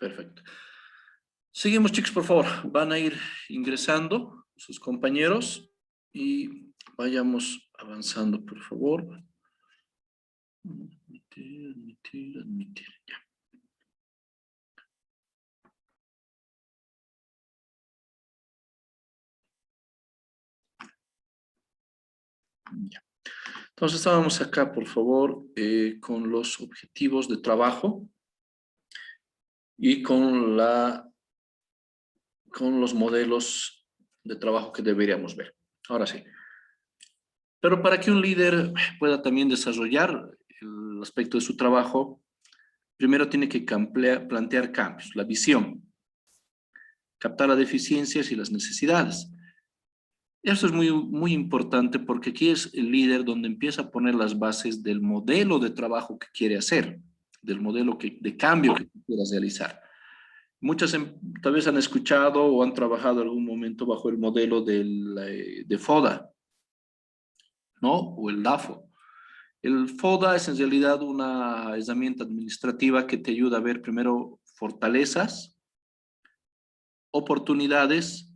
Perfecto. Seguimos, chicos, por favor. Van a ir ingresando sus compañeros y vayamos avanzando, por favor. Admitir, admitir, admitir. Ya. Ya. Entonces estábamos acá, por favor, con los objetivos de trabajo y con los modelos de trabajo que deberíamos ver. Ahora sí. Pero para que un líder pueda también desarrollar el aspecto de su trabajo, primero tiene que plantear cambios, la visión, captar las deficiencias y las necesidades. Esto es muy, muy importante porque aquí es el líder donde empieza a poner las bases del modelo de trabajo que quiere hacer, del modelo de cambio que quiere realizar. Muchas tal vez han escuchado o han trabajado en algún momento bajo el modelo de FODA, ¿no? O el DAFO. El FODA es en realidad una herramienta administrativa que te ayuda a ver primero fortalezas, oportunidades,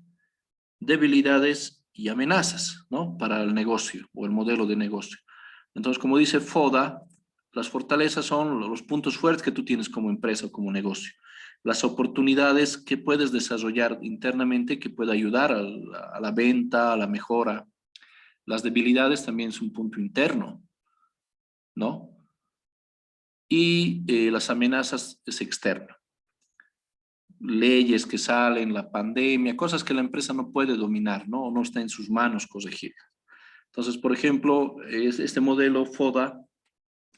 debilidades y amenazas, ¿no? Para el negocio o el modelo de negocio. Entonces, como dice FODA, las fortalezas son los puntos fuertes que tú tienes como empresa o como negocio. Las oportunidades que puedes desarrollar internamente que puede ayudar a la venta, a la mejora. Las debilidades también es un punto interno, ¿no? Y las amenazas es externo. Leyes que salen, la pandemia, cosas que la empresa no puede dominar, ¿no? No está en sus manos corregir. Entonces, por ejemplo, este modelo FODA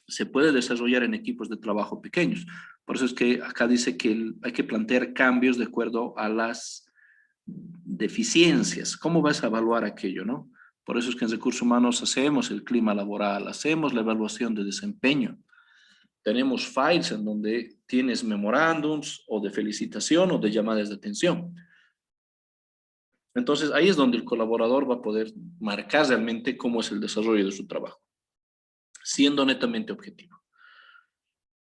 se puede desarrollar en equipos de trabajo pequeños. Por eso es que acá dice que hay que plantear cambios de acuerdo a las deficiencias. ¿Cómo vas a evaluar aquello, no? Por eso es que en recursos humanos hacemos el clima laboral, hacemos la evaluación de desempeño. Tenemos files en donde tienes memorándums o de felicitación o de llamadas de atención. Entonces, ahí es donde el colaborador va a poder marcar realmente cómo es el desarrollo de su trabajo, siendo netamente objetivo.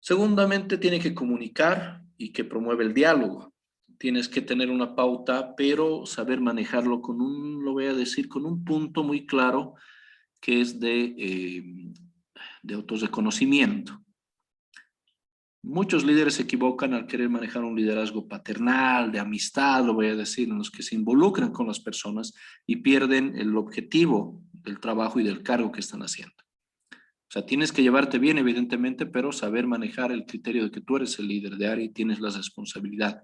Segundamente, tiene que comunicar y que promueve el diálogo. Tienes que tener una pauta, pero saber manejarlo con lo voy a decir, con un punto muy claro que es de autorreconocimiento. Muchos líderes se equivocan al querer manejar un liderazgo paternal, de amistad, lo voy a decir, en los que se involucran con las personas y pierden el objetivo del trabajo y del cargo que están haciendo. O sea, tienes que llevarte bien, evidentemente, pero saber manejar el criterio de que tú eres el líder de área y tienes la responsabilidad.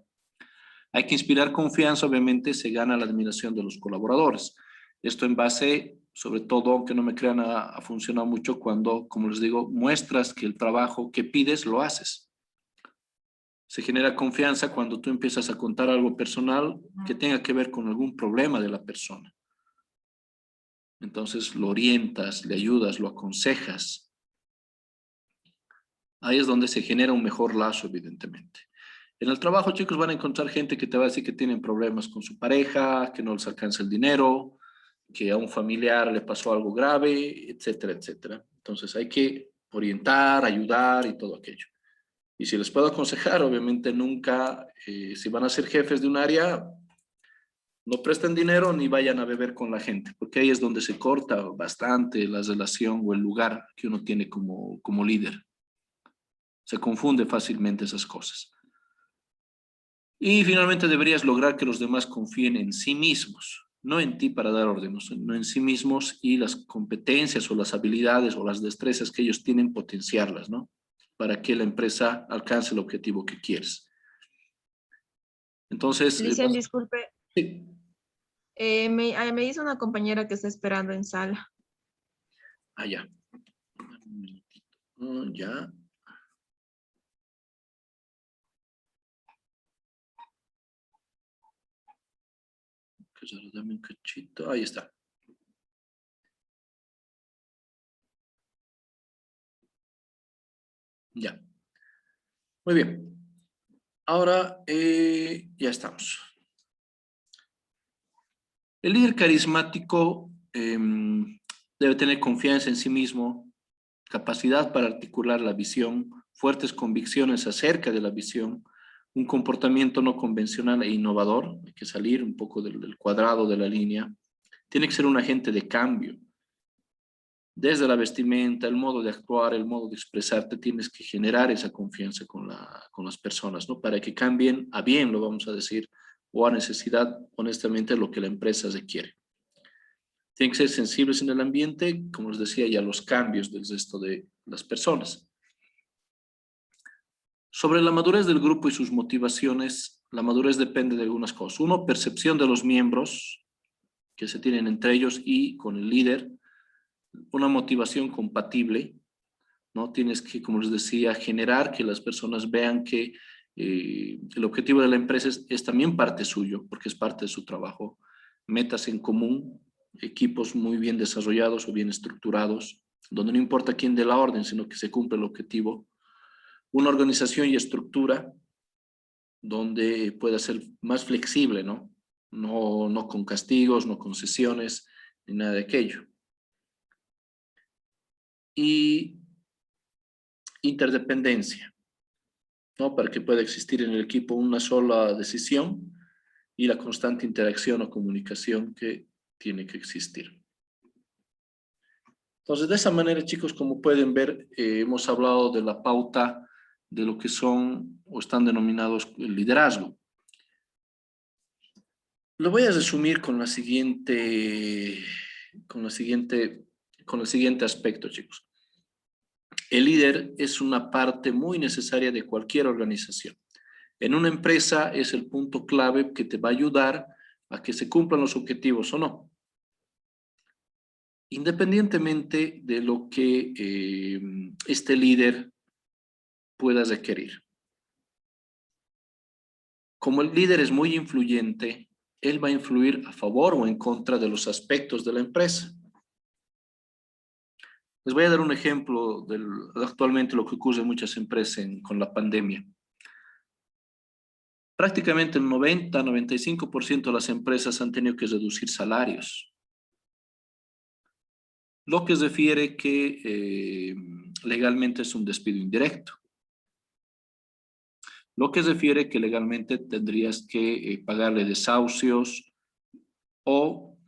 Hay que inspirar confianza, obviamente se gana la admiración de los colaboradores. Esto en base, sobre todo, aunque no me crean, ha funcionado mucho cuando, como les digo, muestras que el trabajo que pides lo haces. Se genera confianza cuando tú empiezas a contar algo personal que tenga que ver con algún problema de la persona. Entonces lo orientas, le ayudas, lo aconsejas. Ahí es donde se genera un mejor lazo, evidentemente. En el trabajo, chicos, van a encontrar gente que te va a decir que tienen problemas con su pareja, que no les alcanza el dinero, que a un familiar le pasó algo grave, etcétera, etcétera. Entonces hay que orientar, ayudar y todo aquello. Y si les puedo aconsejar, obviamente nunca, si van a ser jefes de un área, no presten dinero ni vayan a beber con la gente, porque ahí es donde se corta bastante la relación o el lugar que uno tiene como líder. Se confunde fácilmente esas cosas. Y finalmente deberías lograr que los demás confíen en sí mismos, no en ti para dar órdenes, no en sí mismos y las competencias o las habilidades o las destrezas que ellos tienen, potenciarlas, ¿no? Para que la empresa alcance el objetivo que quieres. Entonces, Cristian, disculpe. sí. Me dice una compañera que está esperando en sala. Ah, ya. Un minutito. Ya. Dame un cachito. Ahí está. Ya. Muy bien. Ahora ya estamos. El líder carismático debe tener confianza en sí mismo, capacidad para articular la visión, fuertes convicciones acerca de la visión, un comportamiento no convencional e innovador, hay que salir un poco del cuadrado de la línea, tiene que ser un agente de cambio. Desde la vestimenta, el modo de actuar, el modo de expresarte, tienes que generar esa confianza con las personas, ¿no? Para que cambien a bien, lo vamos a decir, o a necesidad, honestamente, lo que la empresa requiere. Tienen que ser sensibles en el ambiente, como les decía, y a los cambios del resto de las personas. Sobre la madurez del grupo y sus motivaciones, la madurez depende de algunas cosas. Uno, percepción de los miembros que se tienen entre ellos y con el líder, una motivación compatible, ¿no? Tienes que, como les decía, generar que las personas vean que el objetivo de la empresa es también parte suyo, porque es parte de su trabajo. Metas en común, equipos muy bien desarrollados o bien estructurados, donde no importa quién dé la orden, sino que se cumple el objetivo. Una organización y estructura donde pueda ser más flexible, ¿no? No con castigos, no con sesiones, ni nada de aquello. Y interdependencia, ¿no? Para que pueda existir en el equipo una sola decisión y la constante interacción o comunicación que tiene que existir. Entonces, de esa manera, chicos, como pueden ver, hemos hablado de la pauta de lo que son o están denominados el liderazgo. Lo voy a resumir con el siguiente aspecto, chicos. El líder es una parte muy necesaria de cualquier organización. En una empresa es el punto clave que te va a ayudar a que se cumplan los objetivos o no. Independientemente de lo que este líder pueda requerir. Como el líder es muy influyente, él va a influir a favor o en contra de los aspectos de la empresa. Les voy a dar un ejemplo de actualmente lo que ocurre en muchas empresas con la pandemia. Prácticamente el 90-95% de las empresas han tenido que reducir salarios. Lo que refiere que legalmente es un despido indirecto. Lo que refiere que legalmente tendrías que pagarle desahucios o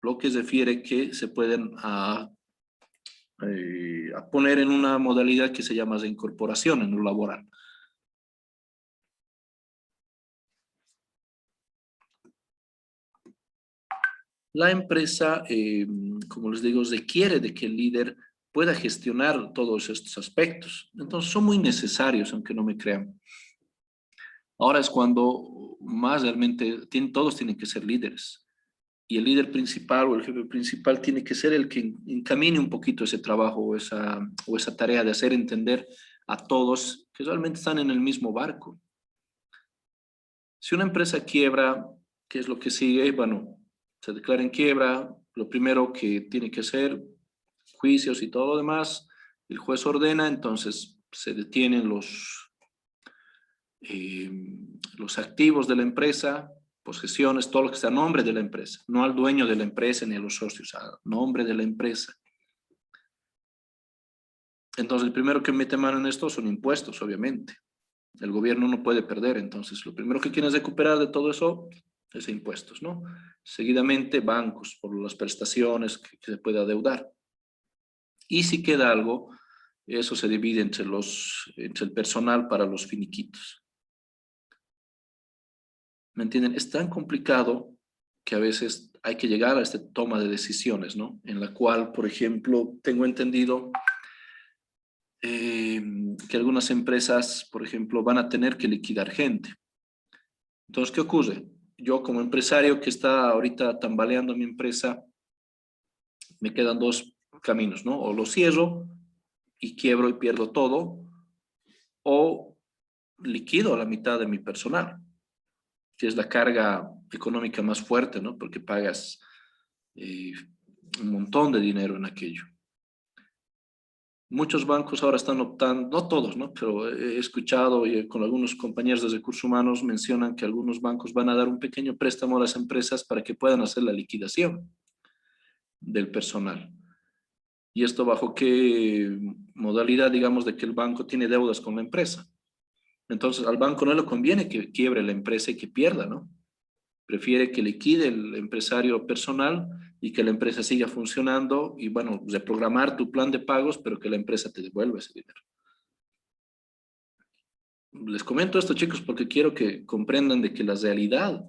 lo que refiere que se pueden a poner en una modalidad que se llama reincorporación en lo laboral. La empresa, como les digo, requiere de que el líder pueda gestionar todos estos aspectos. Entonces son muy necesarios, aunque no me crean. Ahora es cuando más realmente todos tienen que ser líderes. Y el líder principal o el jefe principal tiene que ser el que encamine un poquito ese trabajo o esa tarea de hacer entender a todos que realmente están en el mismo barco. Si una empresa quiebra, ¿qué es lo que sigue? Bueno, se declara en quiebra, lo primero que tiene que hacer, juicios y todo lo demás, el juez ordena, entonces se detienen los activos de la empresa, posesiones, todo lo que está a nombre de la empresa, no al dueño de la empresa ni a los socios, a nombre de la empresa. Entonces, el primero que mete mano en esto son impuestos, obviamente. El gobierno no puede perder, entonces lo primero que quieren recuperar de todo eso es impuestos, ¿no? Seguidamente, bancos, por las prestaciones que se puede adeudar. Y si queda algo, eso se divide entre el personal para los finiquitos. ¿Me entienden? Es tan complicado que a veces hay que llegar a esta toma de decisiones, ¿no? En la cual, por ejemplo, tengo entendido que algunas empresas, por ejemplo, van a tener que liquidar gente. Entonces, ¿qué ocurre? Yo como empresario que está ahorita tambaleando mi empresa, me quedan dos caminos, ¿no? O lo cierro y quiebro y pierdo todo, o liquido a la mitad de mi personal, que es la carga económica más fuerte, ¿no? Porque pagas un montón de dinero en aquello. Muchos bancos ahora están optando, no todos, ¿no? Pero he escuchado y con algunos compañeros de recursos humanos mencionan que algunos bancos van a dar un pequeño préstamo a las empresas para que puedan hacer la liquidación del personal. ¿Y esto bajo qué modalidad, digamos, de que el banco tiene deudas con la empresa? Entonces al banco no le conviene que quiebre la empresa y que pierda, ¿no? Prefiere que liquide el empresario personal y que la empresa siga funcionando y, bueno, reprogramar tu plan de pagos, pero que la empresa te devuelva ese dinero. Les comento esto, chicos, porque quiero que comprendan de que la realidad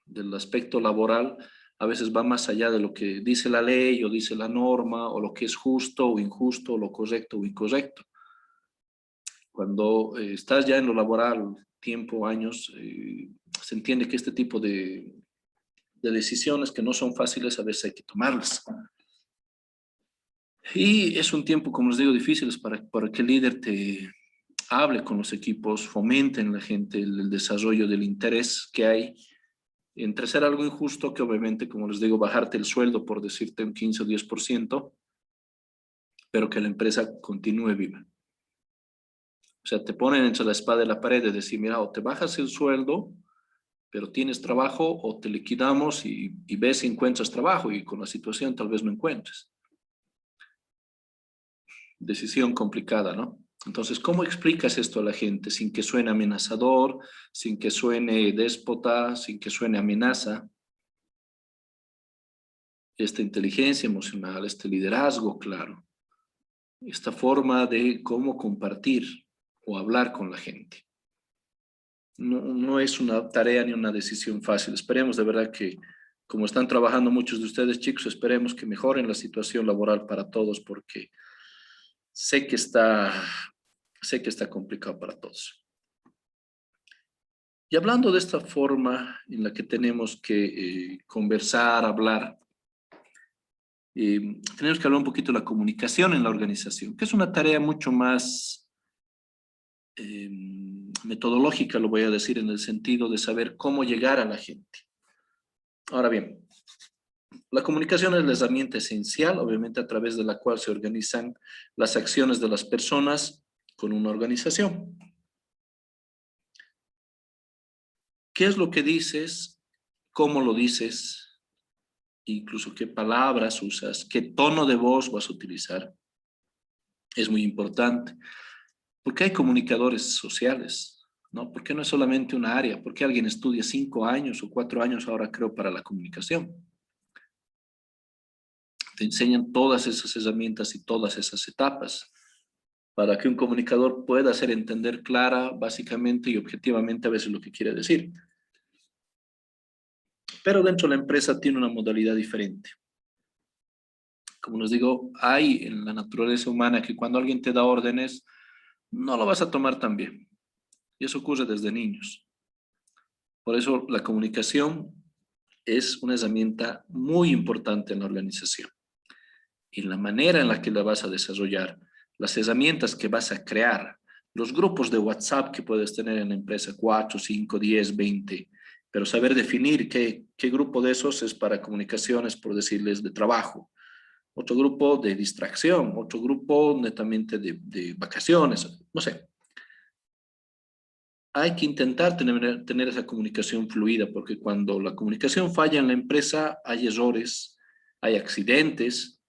del aspecto laboral a veces va más allá de lo que dice la ley o dice la norma o lo que es justo o injusto, o lo correcto o incorrecto. Cuando estás ya en lo laboral, tiempo, años, se entiende que este tipo de decisiones que no son fáciles a veces hay que tomarlas. Y es un tiempo, como les digo, difícil para que el líder te hable con los equipos, fomente en la gente el desarrollo del interés que hay entre hacer algo injusto, que obviamente, como les digo, bajarte el sueldo por decirte un 15 o 10%, pero que la empresa continúe viva. O sea, te ponen entre la espada y la pared de decir, mira, o te bajas el sueldo, pero tienes trabajo, o te liquidamos y ves si encuentras trabajo, y con la situación tal vez no encuentres. Decisión complicada, ¿no? Entonces, ¿cómo explicas esto a la gente sin que suene amenazador, sin que suene déspota, sin que suene amenaza? Esta inteligencia emocional, este liderazgo claro, esta forma de cómo compartir o hablar con la gente. No es una tarea ni una decisión fácil. Esperemos de verdad que, como están trabajando muchos de ustedes, chicos, esperemos que mejoren la situación laboral para todos, porque sé que está complicado para todos. Y hablando de esta forma en la que tenemos que conversar, hablar, tenemos que hablar un poquito de la comunicación en la organización, que es una tarea mucho más metodológica, lo voy a decir, en el sentido de saber cómo llegar a la gente. Ahora bien, la comunicación es la herramienta esencial, obviamente, a través de la cual se organizan las acciones de las personas con una organización. ¿Qué es lo que dices? ¿Cómo lo dices? Incluso qué palabras usas, qué tono de voz vas a utilizar. Es muy importante. Porque hay comunicadores sociales, ¿no? Porque no es solamente una área, porque alguien estudia 5 años o 4 años ahora creo para la comunicación. Te enseñan todas esas herramientas y todas esas etapas para que un comunicador pueda hacer entender clara, básicamente y objetivamente a veces lo que quiere decir. Pero dentro de la empresa tiene una modalidad diferente. Como les digo, hay en la naturaleza humana que cuando alguien te da órdenes, no lo vas a tomar tan bien. Y eso ocurre desde niños. Por eso la comunicación es una herramienta muy importante en la organización. Y la manera en la que la vas a desarrollar, las herramientas que vas a crear, los grupos de WhatsApp que puedes tener en la empresa, 4, 5, 10, 20, pero saber definir qué grupo de esos es para comunicaciones, por decirles, de trabajo, otro grupo de distracción, otro grupo netamente de vacaciones, no sé. Hay que intentar tener esa comunicación fluida, porque cuando la comunicación falla en la empresa, hay errores, hay accidentes,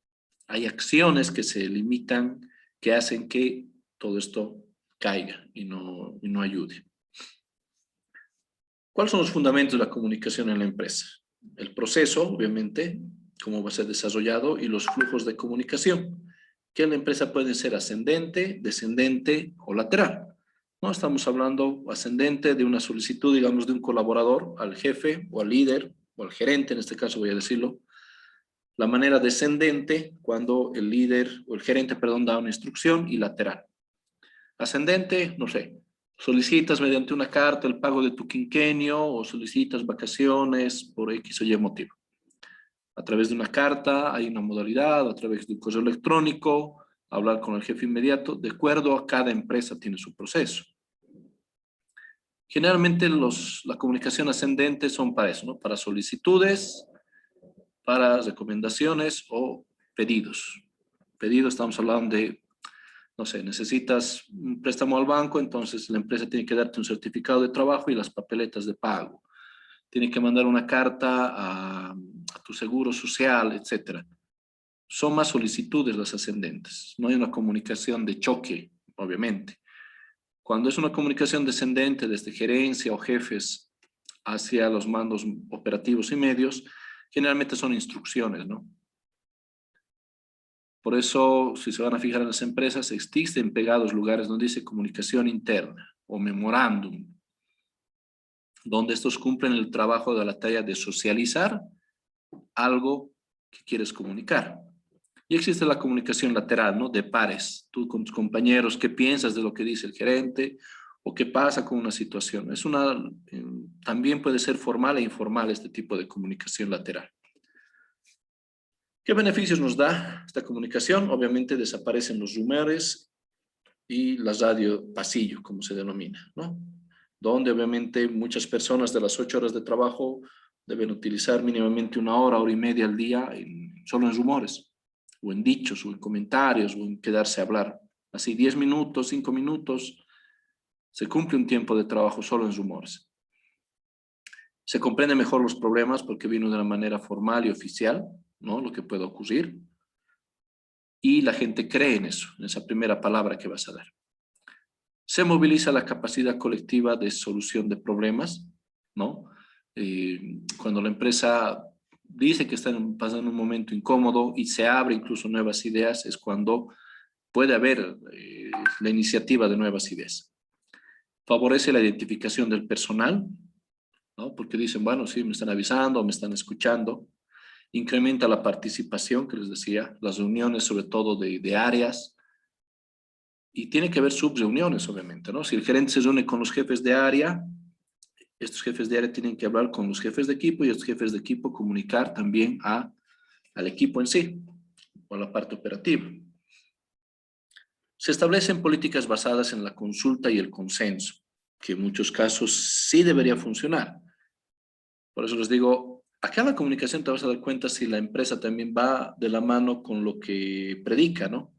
hay acciones que se limitan, que hacen que todo esto caiga y no ayude. ¿Cuáles son los fundamentos de la comunicación en la empresa? El proceso, obviamente, cómo va a ser desarrollado, y los flujos de comunicación, que en la empresa pueden ser ascendente, descendente o lateral. No estamos hablando ascendente de una solicitud, digamos, de un colaborador al jefe o al líder o al gerente, en este caso voy a decirlo. La manera descendente, cuando el líder o el gerente, perdón, da una instrucción, y lateral. Ascendente, no sé, solicitas mediante una carta el pago de tu quinquenio o solicitas vacaciones por X o Y motivo. A través de una carta hay una modalidad, a través de un correo electrónico, hablar con el jefe inmediato, de acuerdo a cada empresa tiene su proceso. Generalmente la comunicación ascendente son para eso, ¿no? Para solicitudes, para recomendaciones o pedidos. Pedidos, estamos hablando de, no sé, necesitas un préstamo al banco, entonces la empresa tiene que darte un certificado de trabajo y las papeletas de pago. Tiene que mandar una carta a tu seguro social, etcétera. Son más solicitudes las ascendentes. No hay una comunicación de choque, obviamente. Cuando es una comunicación descendente desde gerencia o jefes hacia los mandos operativos y medios, generalmente son instrucciones, ¿no? Por eso, si se van a fijar en las empresas, existen pegados lugares donde dice comunicación interna o memorándum, donde estos cumplen el trabajo de la tarea de socializar algo que quieres comunicar. Y existe la comunicación lateral, ¿no? De pares, tú con tus compañeros, qué piensas de lo que dice el gerente o qué pasa con una situación. También puede ser formal e informal este tipo de comunicación lateral. ¿Qué beneficios nos da esta comunicación? Obviamente desaparecen los rumores y la radio pasillo, como se denomina, ¿no? Donde obviamente muchas personas de las 8 horas de trabajo deben utilizar mínimamente 1 hora, hora y media al día solo en rumores, o en dichos, o en comentarios, o en quedarse a hablar. Así 10 minutos, 5 minutos, se cumple un tiempo de trabajo solo en rumores. Se comprende mejor los problemas porque vino de una manera formal y oficial, ¿no? Lo que puede ocurrir. Y la gente cree en eso, en esa primera palabra que vas a dar. Se moviliza la capacidad colectiva de solución de problemas, ¿no? Cuando la empresa dice que está pasando un momento incómodo y se abre incluso nuevas ideas, es cuando puede haber la iniciativa de nuevas ideas. Favorece la identificación del personal, ¿no? Porque dicen, bueno, sí, me están avisando, me están escuchando. Incrementa la participación, que les decía, las reuniones sobre todo de áreas, y tiene que haber subreuniones, obviamente, ¿no? Si el gerente se reúne con los jefes de área, estos jefes de área tienen que hablar con los jefes de equipo y estos jefes de equipo comunicar también al equipo en sí, o a la parte operativa. Se establecen políticas basadas en la consulta y el consenso, que en muchos casos sí debería funcionar. Por eso les digo, acá en la comunicación te vas a dar cuenta si la empresa también va de la mano con lo que predica, ¿no?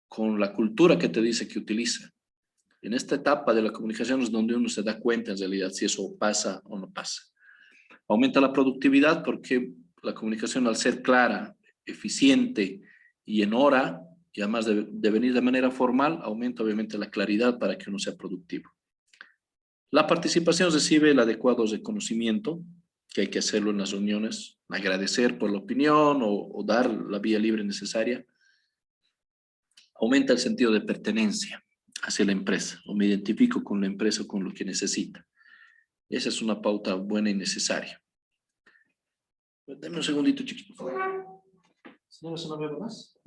Con la cultura que te dice que utiliza. En esta etapa de la comunicación es donde uno se da cuenta en realidad si eso pasa o no pasa. Aumenta la productividad porque la comunicación, al ser clara, eficiente y en hora, y además de venir de manera formal, aumenta obviamente la claridad para que uno sea productivo. La participación recibe el adecuado reconocimiento, que hay que hacerlo en las reuniones, agradecer por la opinión o dar la vía libre necesaria. Aumenta el sentido de pertenencia hacia la empresa, o me identifico con la empresa o con lo que necesita. Esa es una pauta buena y necesaria. Dame un segundito, chicos, por favor. Señora, ¿se no veo más?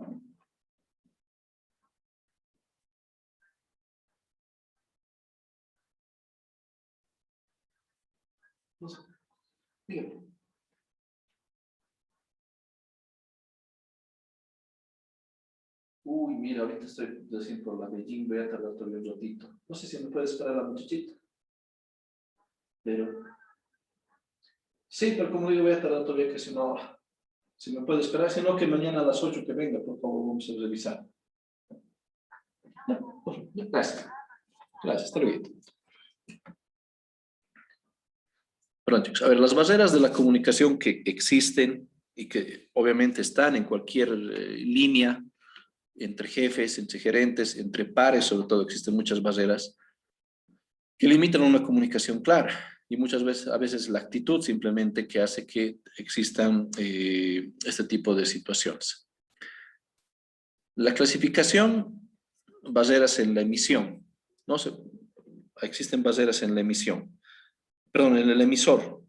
No sé. Dígame. Uy, mira, ahorita estoy recién por la Beijing, voy a tardar todavía un ratito. No sé si me puede esperar la muchachita. Pero... Sí, pero como digo, voy a tardar todavía casi 1 hora. Si me puede esperar, si no, que mañana a las 8 que venga, por favor, vamos a revisar. No, gracias. Gracias, hasta luego. Perdón, chicos. A ver, las barreras de la comunicación que existen y que obviamente están en cualquier línea, entre jefes, entre gerentes, entre pares, sobre todo existen muchas barreras que limitan una comunicación clara y muchas veces, a veces la actitud simplemente que hace que existan este tipo de situaciones. La clasificación, barreras en la emisión, ¿no? Existen barreras en la emisión, perdón, en el emisor,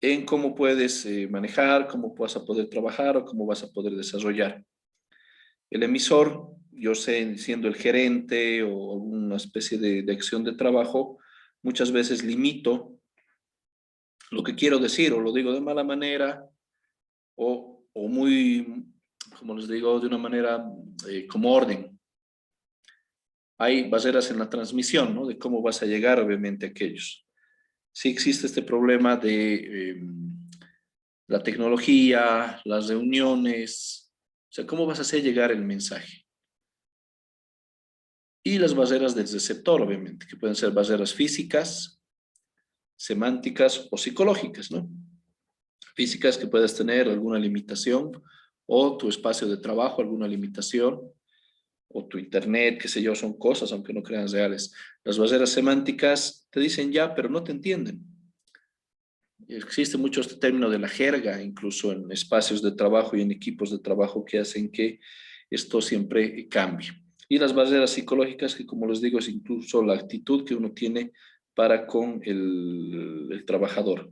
en cómo puedes manejar, cómo vas a poder trabajar o cómo vas a poder desarrollar. El emisor, yo sé, siendo el gerente o alguna especie de acción de trabajo, muchas veces limito lo que quiero decir o lo digo de mala manera o muy, como les digo, de una manera como orden. Hay barreras en la transmisión, ¿no? De cómo vas a llegar, obviamente, a aquellos. Sí existe este problema de la tecnología, las reuniones, o sea, cómo vas a hacer llegar el mensaje. Y las barreras del receptor, obviamente, que pueden ser barreras físicas, semánticas o psicológicas, ¿no? Físicas, que puedas tener alguna limitación o tu espacio de trabajo, alguna limitación, o tu internet, qué sé yo, son cosas, aunque no crean reales. Las barreras semánticas te dicen ya, pero no te entienden. Existe mucho este término de la jerga, incluso en espacios de trabajo y en equipos de trabajo que hacen que esto siempre cambie. Y las barreras psicológicas, que como les digo, es incluso la actitud que uno tiene para con el trabajador.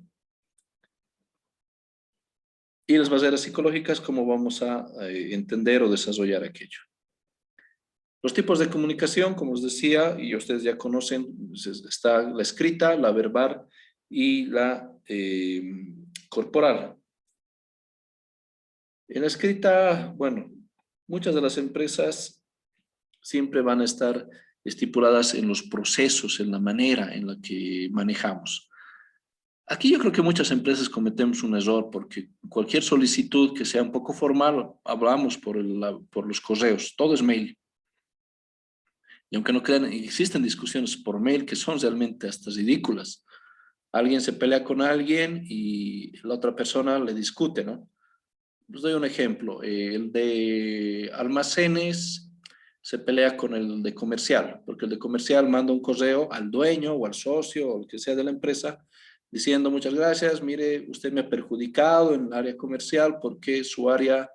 Y las barreras psicológicas, cómo vamos a entender o desarrollar aquello. Los tipos de comunicación, como os decía, y ustedes ya conocen, está la escrita, la verbal y la corporal. En la escrita, bueno, muchas de las empresas siempre van a estar estipuladas en los procesos, en la manera en la que manejamos. Aquí yo creo que muchas empresas cometemos un error porque cualquier solicitud que sea un poco formal, hablamos por los correos, todo es mail. Y aunque no crean, existen discusiones por mail que son realmente hasta ridículas. Alguien se pelea con alguien y la otra persona le discute, ¿no? Les doy un ejemplo. El de almacenes se pelea con el de comercial, porque el de comercial manda un correo al dueño o al socio o el que sea de la empresa diciendo muchas gracias, mire, usted me ha perjudicado en el área comercial porque su área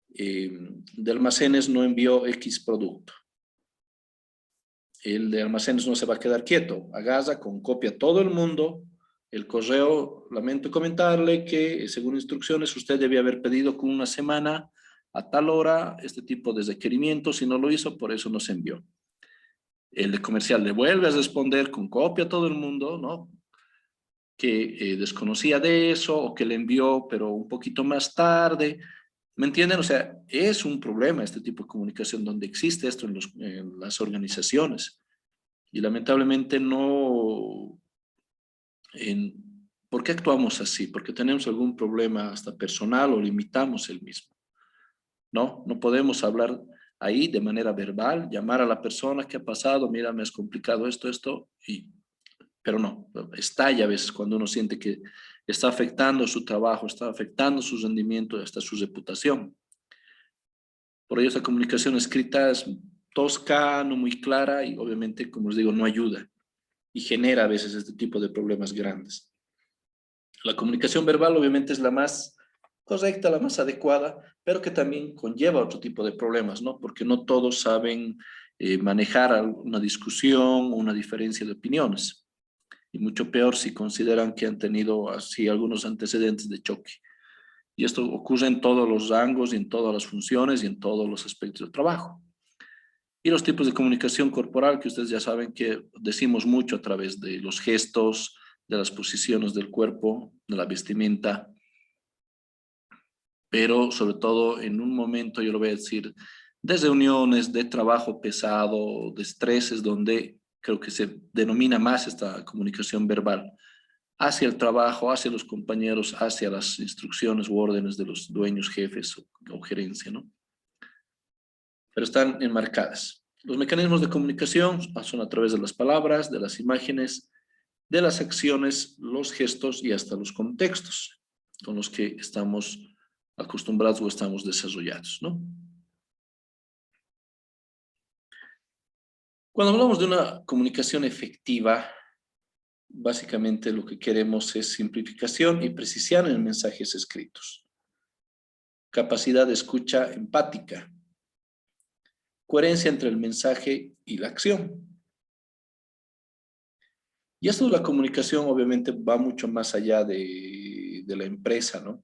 de almacenes no envió X producto. El de almacenes no se va a quedar quieto, agarra con copia a todo el mundo el correo. Lamento comentarle que según instrucciones usted debía haber pedido con una semana a tal hora este tipo de requerimiento, si no lo hizo, por eso no se envió. El de comercial le vuelve a responder con copia a todo el mundo, ¿no? Que desconocía de eso o que le envió, pero un poquito más tarde. ¿Me entienden? O sea, es un problema este tipo de comunicación donde existe esto en las organizaciones. Y lamentablemente no... ¿Por qué actuamos así? Porque tenemos algún problema hasta personal o limitamos el mismo. No, no podemos hablar ahí de manera verbal, llamar a la persona que ha pasado, mira, me has complicado esto, pero no, estalla a veces cuando uno siente que está afectando su trabajo, está afectando su rendimiento, hasta su reputación. Por ello, esta comunicación escrita es tosca, no muy clara y obviamente, como les digo, no ayuda y genera a veces este tipo de problemas grandes. La comunicación verbal obviamente es la más correcta, la más adecuada, pero que también conlleva otro tipo de problemas, ¿no? Porque no todos saben manejar una discusión o una diferencia de opiniones. Y mucho peor si consideran que han tenido así algunos antecedentes de choque. Y esto ocurre en todos los rangos y en todas las funciones y en todos los aspectos del trabajo. Y los tipos de comunicación corporal que ustedes ya saben que decimos mucho a través de los gestos, de las posiciones del cuerpo, de la vestimenta, pero sobre todo en un momento, yo lo voy a decir, de reuniones, de trabajo pesado, de estreses, donde creo que se denomina más esta comunicación verbal hacia el trabajo, hacia los compañeros, hacia las instrucciones u órdenes de los dueños, jefes o gerencia, ¿no? Pero están enmarcadas. Los mecanismos de comunicación son a través de las palabras, de las imágenes, de las acciones, los gestos y hasta los contextos con los que estamos acostumbrados o estamos desarrollados, ¿no? Cuando hablamos de una comunicación efectiva, básicamente lo que queremos es simplificación y precisión en mensajes escritos, capacidad de escucha empática, coherencia entre el mensaje y la acción. Y esto de la comunicación obviamente va mucho más allá de la empresa, ¿no?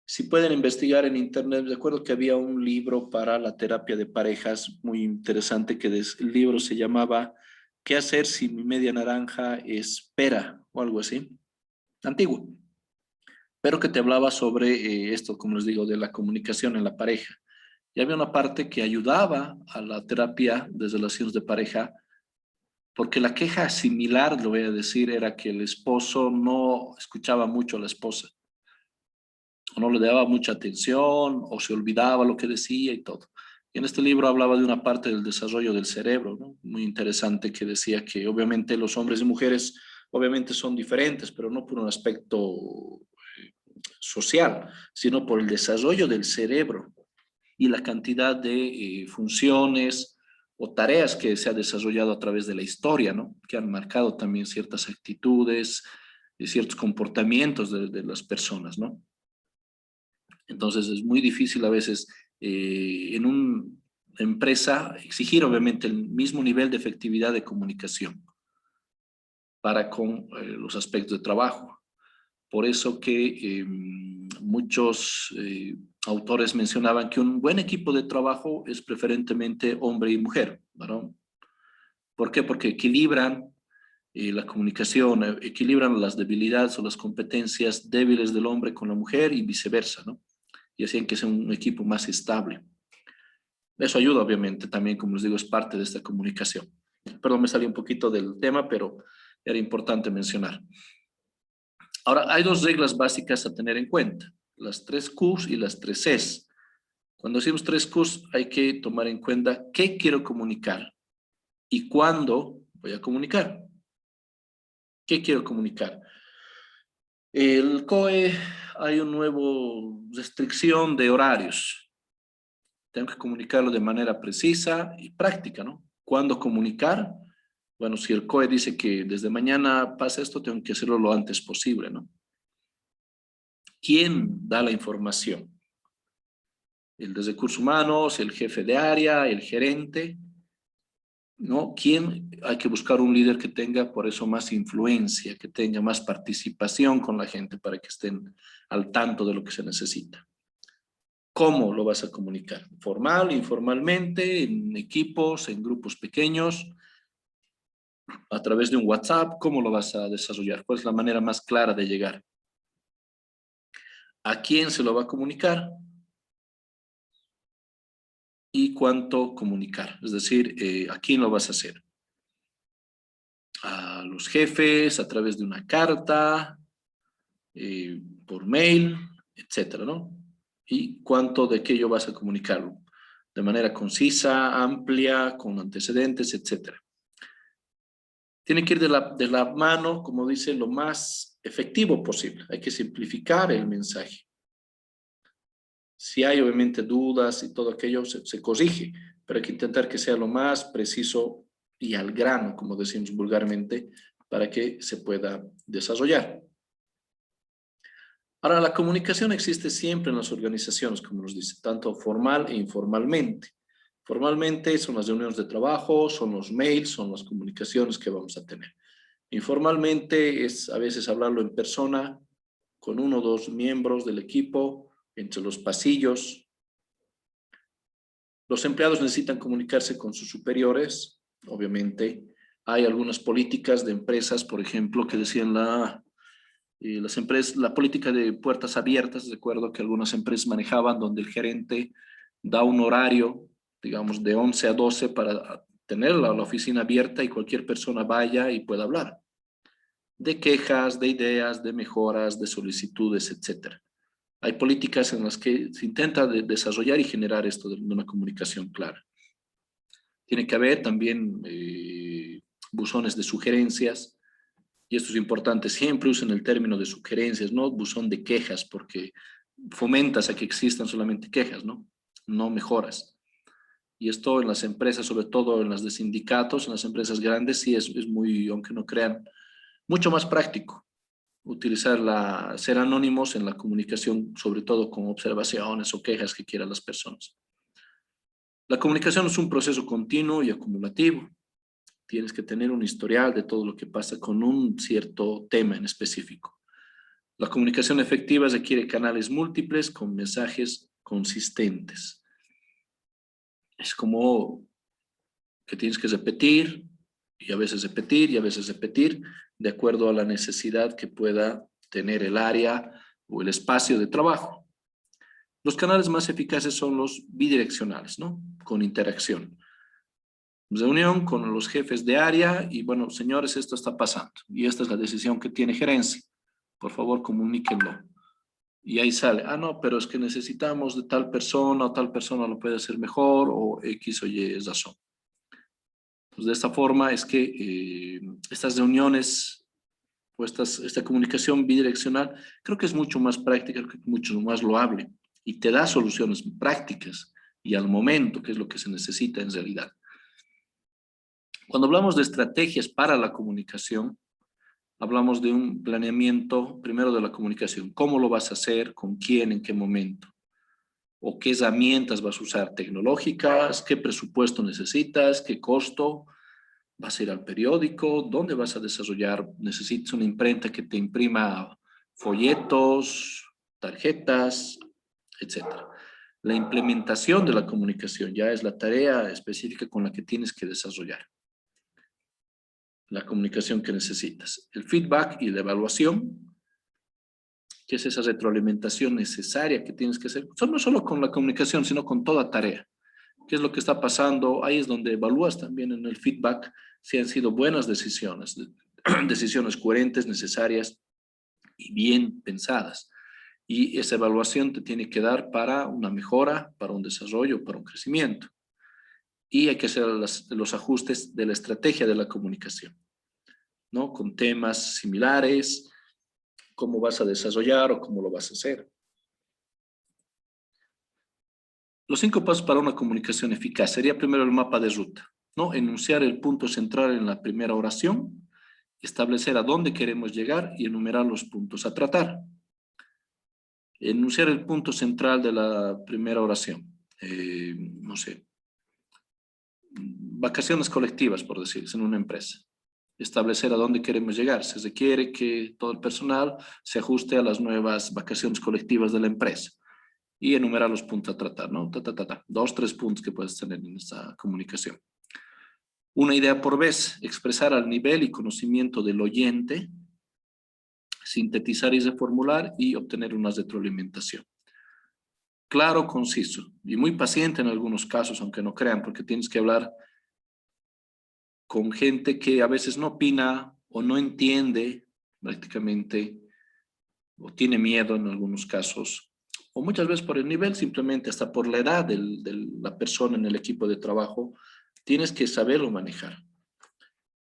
Si pueden investigar en internet, recuerdo que había un libro para la terapia de parejas muy interesante, que el libro se llamaba ¿Qué hacer si mi media naranja es pera? O algo así, antiguo, pero que te hablaba sobre esto, como les digo, de la comunicación en la pareja. Y había una parte que ayudaba a la terapia de relaciones de pareja, porque la queja similar, lo voy a decir, era que el esposo no escuchaba mucho a la esposa, o no le daba mucha atención, o se olvidaba lo que decía y todo. Y en este libro hablaba de una parte del desarrollo del cerebro, ¿no? Muy interesante, que decía que obviamente los hombres y mujeres obviamente son diferentes, pero no por un aspecto social, sino por el desarrollo del cerebro. y la cantidad de funciones o tareas que se ha desarrollado a través de la historia, ¿no? Que han marcado también ciertas actitudes y ciertos comportamientos de las personas, ¿no? Entonces es muy difícil a veces en una empresa exigir obviamente el mismo nivel de efectividad de comunicación para con los aspectos de trabajo. Por eso que muchos autores mencionaban que un buen equipo de trabajo es preferentemente hombre y mujer, ¿no? ¿Por qué? Porque equilibran la comunicación, equilibran las debilidades o las competencias débiles del hombre con la mujer y viceversa, ¿no? Y hacen que sea un equipo más estable. Eso ayuda, obviamente, también, como les digo, es parte de esta comunicación. Perdón, me salí un poquito del tema, pero era importante mencionar. Ahora, hay dos reglas básicas a tener en cuenta, las 3 Qs y las 3 Cs. Cuando decimos 3 Qs, hay que tomar en cuenta qué quiero comunicar y cuándo voy a comunicar. ¿Qué quiero comunicar? El COE, hay una nueva restricción de horarios. Tengo que comunicarlo de manera precisa y práctica, ¿no? ¿Cuándo comunicar? Bueno, si el COE dice que desde mañana pasa esto, tengo que hacerlo lo antes posible, ¿no? ¿Quién da la información? El de recursos humanos, el jefe de área, el gerente, ¿no? ¿Quién? Hay que buscar un líder que tenga por eso más influencia, que tenga más participación con la gente para que estén al tanto de lo que se necesita. ¿Cómo lo vas a comunicar? ¿Formal, informalmente, en equipos, en grupos pequeños, a través de un WhatsApp? ¿Cómo lo vas a desarrollar? ¿Cuál es la manera más clara de llegar? ¿A quién se lo va a comunicar? ¿Y cuánto comunicar? Es decir, ¿a quién lo vas a hacer? A los jefes, a través de una carta, por mail, etcétera, ¿no? ¿Y cuánto de aquello vas a comunicarlo? De manera concisa, amplia, con antecedentes, etcétera. Tiene que ir de la mano, como dice, lo más efectivo posible. Hay que simplificar el mensaje. Si hay obviamente dudas y todo aquello, se corrige, pero hay que intentar que sea lo más preciso y al grano, como decimos vulgarmente, para que se pueda desarrollar. Ahora, la comunicación existe siempre en las organizaciones, como nos dice, tanto formal e informalmente. Formalmente son las reuniones de trabajo, son los mails, son las comunicaciones que vamos a tener. Informalmente es a veces hablarlo en persona, con 1 o 2 miembros del equipo, entre los pasillos. Los empleados necesitan comunicarse con sus superiores, obviamente. Hay algunas políticas de empresas, por ejemplo, que decían las empresas, la política de puertas abiertas, recuerdo que algunas empresas manejaban donde el gerente da un horario, digamos, de 11 a 12 para tener la oficina abierta y cualquier persona vaya y pueda hablar de quejas, de ideas, de mejoras, de solicitudes, etcétera. Hay políticas en las que se intenta desarrollar y generar esto de una comunicación clara. Tiene que haber también buzones de sugerencias, y esto es importante, siempre usen el término de sugerencias, no buzón de quejas, porque fomentas a que existan solamente quejas, ¿no? No mejoras. Y esto en las empresas, sobre todo en las de sindicatos, en las empresas grandes, sí es muy, aunque no crean, mucho más práctico utilizar ser anónimos en la comunicación, sobre todo con observaciones o quejas que quieran las personas. La comunicación es un proceso continuo y acumulativo. Tienes que tener un historial de todo lo que pasa con un cierto tema en específico. La comunicación efectiva requiere canales múltiples con mensajes consistentes. Es como que tienes que repetir y a veces repetir y a veces repetir de acuerdo a la necesidad que pueda tener el área o el espacio de trabajo. Los canales más eficaces son los bidireccionales, ¿no? Con interacción. Reunión con los jefes de área y bueno, señores, esto está pasando y esta es la decisión que tiene gerencia. Por favor, comuníquenlo. Y ahí sale, no, pero es que necesitamos de tal persona o tal persona lo puede hacer mejor o X o Y es razón. Pues de esta forma es que estas reuniones o esta comunicación bidireccional creo que es mucho más práctica, creo que es mucho más loable y te da soluciones prácticas y al momento, que es lo que se necesita en realidad. Cuando hablamos de estrategias para la comunicación, hablamos de un planeamiento primero de la comunicación. ¿Cómo lo vas a hacer? ¿Con quién? ¿En qué momento? ¿O qué herramientas vas a usar? ¿Tecnológicas? ¿Qué presupuesto necesitas? ¿Qué costo? ¿Vas a ir al periódico? ¿Dónde vas a desarrollar? ¿Necesitas una imprenta que te imprima folletos, tarjetas, etcétera? La implementación de la comunicación ya es la tarea específica con la que tienes que desarrollar la comunicación que necesitas. El feedback y la evaluación, que es esa retroalimentación necesaria que tienes que hacer, no solo con la comunicación, sino con toda tarea. ¿Qué es lo que está pasando? Ahí es donde evalúas también en el feedback si han sido buenas decisiones, decisiones coherentes, necesarias y bien pensadas. Y esa evaluación te tiene que dar para una mejora, para un desarrollo, para un crecimiento. Y hay que hacer los ajustes de la estrategia de la comunicación, ¿no? Con temas similares, cómo vas a desarrollar o cómo lo vas a hacer. Los 5 pasos para una comunicación eficaz sería primero el mapa de ruta, ¿no? Enunciar el punto central en la primera oración, establecer a dónde queremos llegar y enumerar los puntos a tratar. Enunciar el punto central de la primera oración. No sé, vacaciones colectivas, por decirse, en una empresa. Establecer a dónde queremos llegar. Se requiere que todo el personal se ajuste a las nuevas vacaciones colectivas de la empresa y enumerar los puntos a tratar, ¿no? 2, 3 puntos que puedes tener en esta comunicación. Una idea por vez, expresar al nivel y conocimiento del oyente, sintetizar y reformular y obtener una retroalimentación. Claro, conciso y muy paciente en algunos casos, aunque no crean, porque tienes que hablar con gente que a veces no opina o no entiende prácticamente o tiene miedo en algunos casos, o muchas veces por el nivel, simplemente hasta por la edad de la persona en el equipo de trabajo, tienes que saberlo manejar.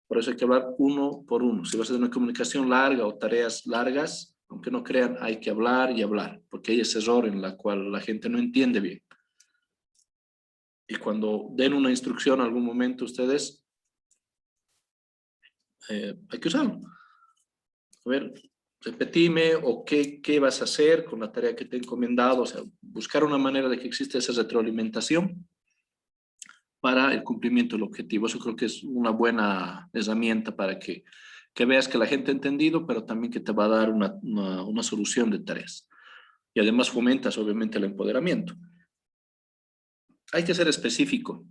Por eso hay que hablar uno por uno. Si vas a hacer una comunicación larga o tareas largas, aunque no crean, hay que hablar y hablar, porque hay ese error en la cual la gente no entiende bien. Y cuando den una instrucción en algún momento ustedes, hay que usarlo. A ver, repetime o qué vas a hacer con la tarea que te he encomendado. O sea, buscar una manera de que exista esa retroalimentación para el cumplimiento del objetivo. Eso creo que es una buena herramienta para que veas que la gente ha entendido, pero también que te va a dar una solución de tareas. Y además fomentas, obviamente, el empoderamiento. Hay que ser específico.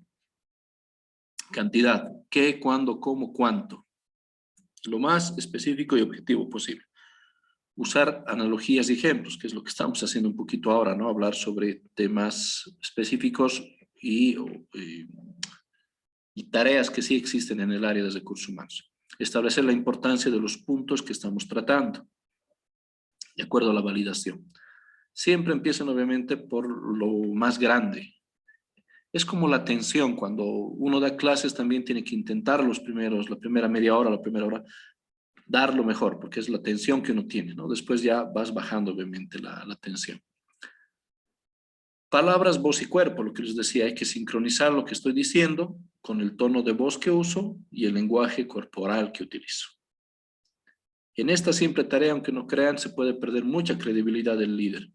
Cantidad. ¿Qué, cuándo, cómo, cuánto? Lo más específico y objetivo posible. Usar analogías y ejemplos, que es lo que estamos haciendo un poquito ahora, ¿no? Hablar sobre temas específicos y tareas que sí existen en el área de recursos humanos. Establecer la importancia de los puntos que estamos tratando, de acuerdo a la validación. Siempre empiezan obviamente por lo más grande. Es como la atención, cuando uno da clases también tiene que intentar la primera media hora, la primera hora, dar lo mejor, porque es la atención que uno tiene, ¿no? Después ya vas bajando obviamente la atención. Palabras, voz y cuerpo, lo que les decía, hay que sincronizar lo que estoy diciendo con el tono de voz que uso y el lenguaje corporal que utilizo. En esta simple tarea, aunque no crean, se puede perder mucha credibilidad del líder.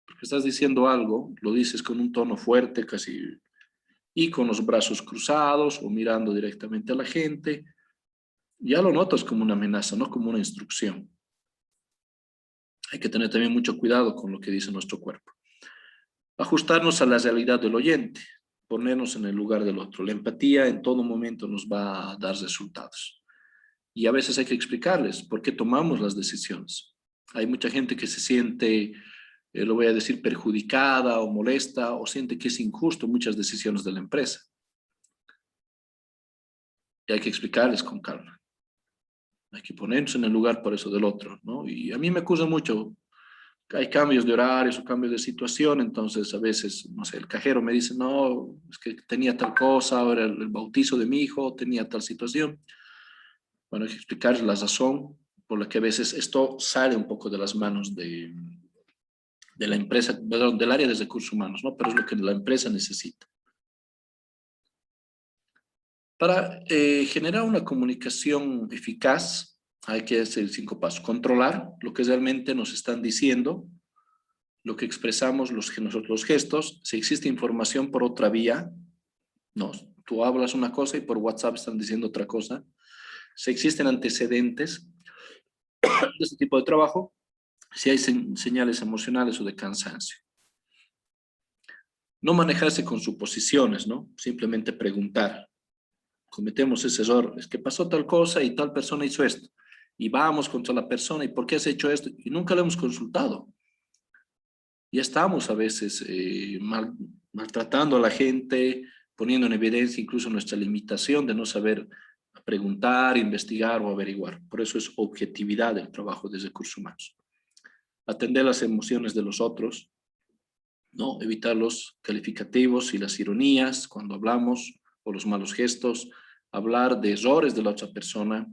Porque estás diciendo algo, lo dices con un tono fuerte casi y con los brazos cruzados o mirando directamente a la gente. Ya lo notas como una amenaza, no como una instrucción. Hay que tener también mucho cuidado con lo que dice nuestro cuerpo. Ajustarnos a la realidad del oyente, ponernos en el lugar del otro. La empatía en todo momento nos va a dar resultados. Y a veces hay que explicarles por qué tomamos las decisiones. Hay mucha gente que se siente, lo voy a decir, perjudicada o molesta o siente que es injusto muchas decisiones de la empresa. Y hay que explicarles con calma. Hay que ponernos en el lugar por eso del otro, ¿no? Y a mí me acusa mucho. Hay cambios de horarios o cambios de situación, entonces a veces, no sé, el cajero me dice, no, es que tenía tal cosa, ahora el bautizo de mi hijo tenía tal situación. Bueno, hay que explicarles la razón por la que a veces esto sale un poco de las manos de la empresa, perdón, del área de recursos humanos, ¿no? Pero es lo que la empresa necesita. Para generar una comunicación eficaz, hay que hacer 5 pasos. Controlar lo que realmente nos están diciendo, lo que expresamos, los gestos. Si existe información por otra vía, no, tú hablas una cosa y por WhatsApp están diciendo otra cosa. Si existen antecedentes de este tipo de trabajo, si hay señales emocionales o de cansancio. No manejarse con suposiciones, ¿no? Simplemente preguntar. Cometemos ese error, es que pasó tal cosa y tal persona hizo esto. Y vamos contra la persona, ¿y por qué has hecho esto? Y nunca lo hemos consultado. Ya estamos a veces maltratando a la gente, poniendo en evidencia incluso nuestra limitación de no saber preguntar, investigar o averiguar. Por eso es objetividad del trabajo de recursos humanos. Atender las emociones de los otros, ¿no? Evitar los calificativos y las ironías cuando hablamos, o los malos gestos, hablar de errores de la otra persona,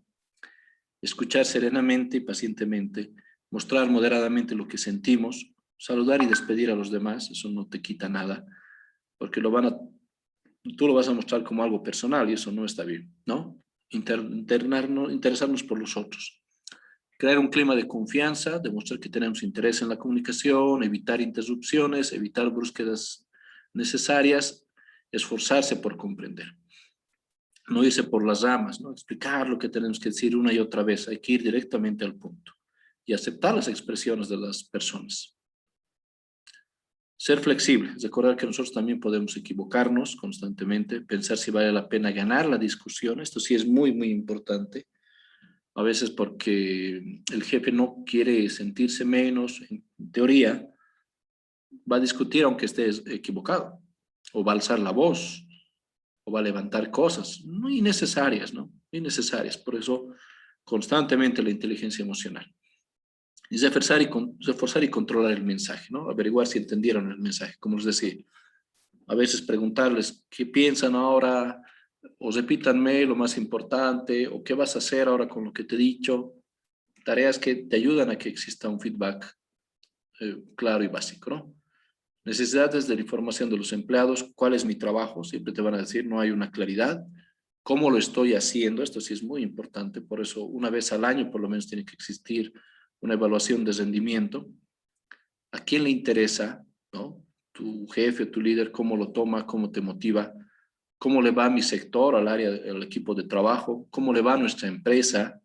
escuchar serenamente y pacientemente, mostrar moderadamente lo que sentimos, saludar y despedir a los demás, eso no te quita nada, porque tú lo vas a mostrar como algo personal y eso no está bien, ¿no? Interesarnos por los otros. Crear un clima de confianza, demostrar que tenemos interés en la comunicación, evitar interrupciones, evitar búsquedas necesarias, esforzarse por comprender. No irse por las ramas, ¿no? Explicar lo que tenemos que decir una y otra vez, hay que ir directamente al punto y aceptar las expresiones de las personas. Ser flexible, recordar que nosotros también podemos equivocarnos constantemente, pensar si vale la pena ganar la discusión, esto sí es muy, muy importante. A veces porque el jefe no quiere sentirse menos, en teoría, va a discutir aunque estés equivocado, o va a alzar la voz, o va a levantar cosas, no innecesarias, ¿no? Innecesarias, por eso constantemente la inteligencia emocional. Y reforzar y controlar el mensaje, ¿no? Averiguar si entendieron el mensaje, como les decía. A veces preguntarles qué piensan ahora, o repítanme lo más importante, o qué vas a hacer ahora con lo que te he dicho. Tareas que te ayudan a que exista un feedback claro y básico, ¿no? Necesidades de la información de los empleados, ¿cuál es mi trabajo? Siempre te van a decir, no hay una claridad. ¿Cómo lo estoy haciendo? Esto sí es muy importante, por eso una vez al año por lo menos tiene que existir una evaluación de rendimiento. ¿A quién le interesa, no? Tu jefe o tu líder, ¿cómo lo toma? ¿Cómo te motiva? ¿Cómo le va a mi sector, al área, al equipo de trabajo? ¿Cómo le va a nuestra empresa?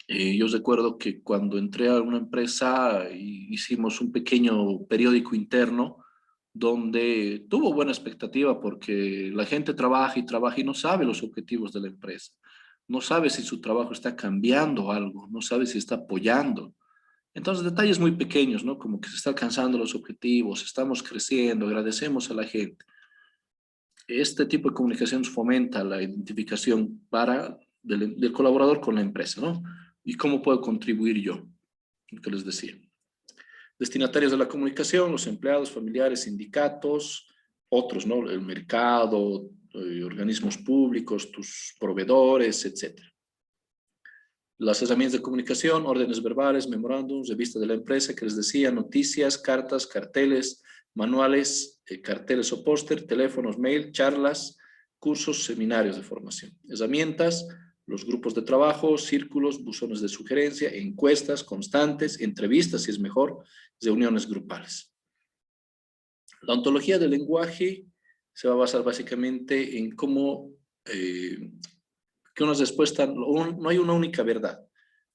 Yo recuerdo que cuando entré a una empresa hicimos un pequeño periódico interno donde tuvo buena expectativa porque la gente trabaja y no sabe los objetivos de la empresa. No sabe si su trabajo está cambiando algo, no sabe si está apoyando. Entonces, detalles muy pequeños, ¿no? Como que se está alcanzando los objetivos, estamos creciendo, agradecemos a la gente. Este tipo de comunicación fomenta la identificación del colaborador con la empresa, ¿no? ¿Y cómo puedo contribuir yo? Lo que les decía. Destinatarios de la comunicación, los empleados, familiares, sindicatos, otros, ¿no? El mercado, organismos públicos, tus proveedores, etc. Las herramientas de comunicación, órdenes verbales, memorándums, revista de la empresa, que les decía, noticias, cartas, carteles, manuales, carteles o póster, teléfonos, mail, charlas, cursos, seminarios de formación. Herramientas, los grupos de trabajo, círculos, buzones de sugerencia, encuestas constantes, entrevistas si es mejor, reuniones grupales. La ontología del lenguaje se va a basar básicamente en cómo que una respuesta, no hay una única verdad.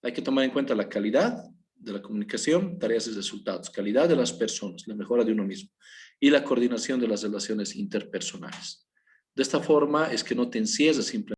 Hay que tomar en cuenta la calidad de la comunicación, tareas y resultados, calidad de las personas, la mejora de uno mismo y la coordinación de las relaciones interpersonales. De esta forma es que no te encierres simplemente